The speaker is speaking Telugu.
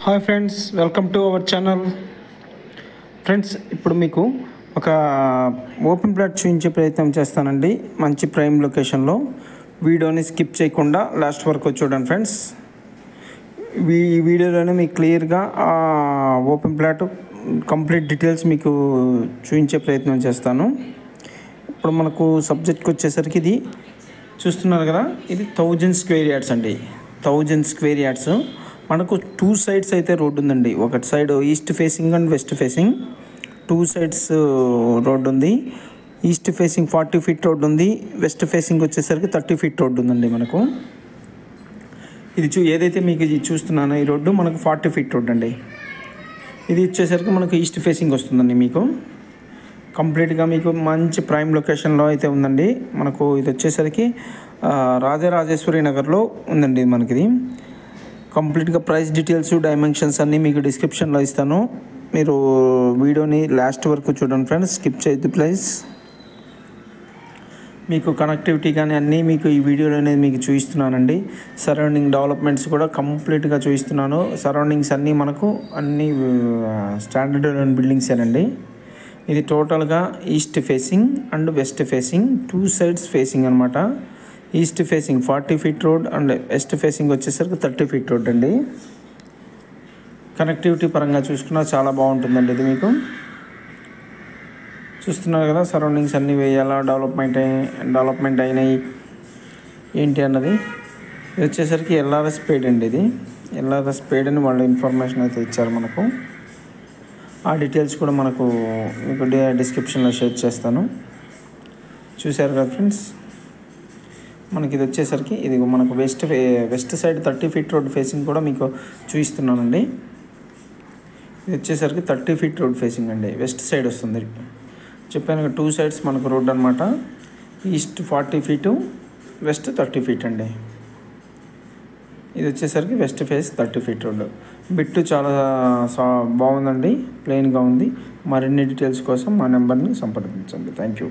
Hi friends, welcome to our channel. Friends, ఇప్పుడు మీకు ఒక ఓపెన్ ప్లాట్ చూపించే ప్రయత్నం చేస్తానండి. మంచి ప్రైమ్ లొకేషన్లో. వీడియోని స్కిప్ చేయకుండా లాస్ట్ వరకు చూడండి ఫ్రెండ్స్. ఈ వీడియోలోనే మీకు క్లియర్గా ఓపెన్ ప్లాట్ కంప్లీట్ డీటెయిల్స్ మీకు చూపించే ప్రయత్నం చేస్తాను. ఇప్పుడు మనకు సబ్జెక్ట్కి వచ్చేసరికి ఇది చూస్తున్నారు కదా, ఇది 1000 స్క్వేర్ యార్డ్స్ అండి. 1000 స్క్వేర్ యార్డ్స్. మనకు 2 సైడ్స్ అయితే రోడ్డు ఉందండి. ఒకటి side east facing and west facing, 2 sides road ఉంది. ఈస్ట్ ఫేసింగ్ 40 ఫీట్ రోడ్డు ఉంది, వెస్ట్ ఫేసింగ్ వచ్చేసరికి 30 ఫీట్ రోడ్డు ఉందండి. మనకు ఇది ఏదైతే మీకు ఇది చూస్తున్నానో ఈ రోడ్డు మనకు 40 ఫీట్ రోడ్డు అండి. ఇది వచ్చేసరికి మనకు ఈస్ట్ ఫేసింగ్ వస్తుందండి. మీకు కంప్లీట్గా మీకు మంచి ప్రైమ్ లొకేషన్లో అయితే ఉందండి. మనకు ఇది వచ్చేసరికి రాజరాజేశ్వరి నగర్లో ఉందండి. మనకి ఇది కంప్లీట్గా ప్రైస్ డీటెయిల్స్, డైమెన్షన్స్ అన్నీ మీకు డిస్క్రిప్షన్లో ఇస్తాను. మీరు వీడియోని లాస్ట్ వరకు చూడండి ఫ్రెండ్స్, స్కిప్ చేయొద్దు ప్లీజ్. మీకు కనెక్టివిటీ కానీ అన్నీ మీకు ఈ వీడియోలోనే మీకు చూపిస్తున్నానండి. సరౌండింగ్ డెవలప్మెంట్స్ కూడా కంప్లీట్గా చూపిస్తున్నాను. సరౌండింగ్స్ అన్నీ మనకు అన్నీ స్టాండర్డ్ బిల్డింగ్సేనండి. ఇది టోటల్గా east facing and west facing, 2 sides facing అనమాట. East facing 40 feet road and west facing వచ్చేసరికి 30 ఫీట్ రోడ్ అండి. కనెక్టివిటీ పరంగా చూసుకున్నా చాలా బాగుంటుందండి. ఇది మీకు చూస్తున్నారు కదా, సరౌండింగ్స్ అన్నీ వేయాలా, డెవలప్మెంట్ అయినాయి ఏంటి అన్నది. ఇది వచ్చేసరికి ఎల్ఆర్ఎస్ పేడ్ అండి. ఇది ఎల్ఆర్ఎస్ పేడ్ అని వాళ్ళు ఇన్ఫర్మేషన్ అయితే ఇచ్చారు మనకు. ఆ డీటెయిల్స్ కూడా మనకు మీకు డిస్క్రిప్షన్లో షేర్ చేస్తాను. చూశారు కదా ఫ్రెండ్స్, మనకి ఇది వచ్చేసరికి ఇది మనకు west side 30 feet road facing కూడా మీకు చూపిస్తున్నానండి. ఇది వచ్చేసరికి 30 ఫీట్ రోడ్ ఫేసింగ్ అండి, వెస్ట్ సైడ్ వస్తుంది. చెప్పాను 2 సైడ్స్ మనకు రోడ్ అనమాట. ఈస్ట్ 40 ఫీటు, వెస్ట్ 30 ఫీట్ అండి. ఇది వచ్చేసరికి west face 30 feet road. Bit చాలా బాగుందండి, ప్లెయిన్గా ఉంది. మరిన్ని డీటెయిల్స్ కోసం మా నెంబర్ని సంప్రదించండి. Thank you.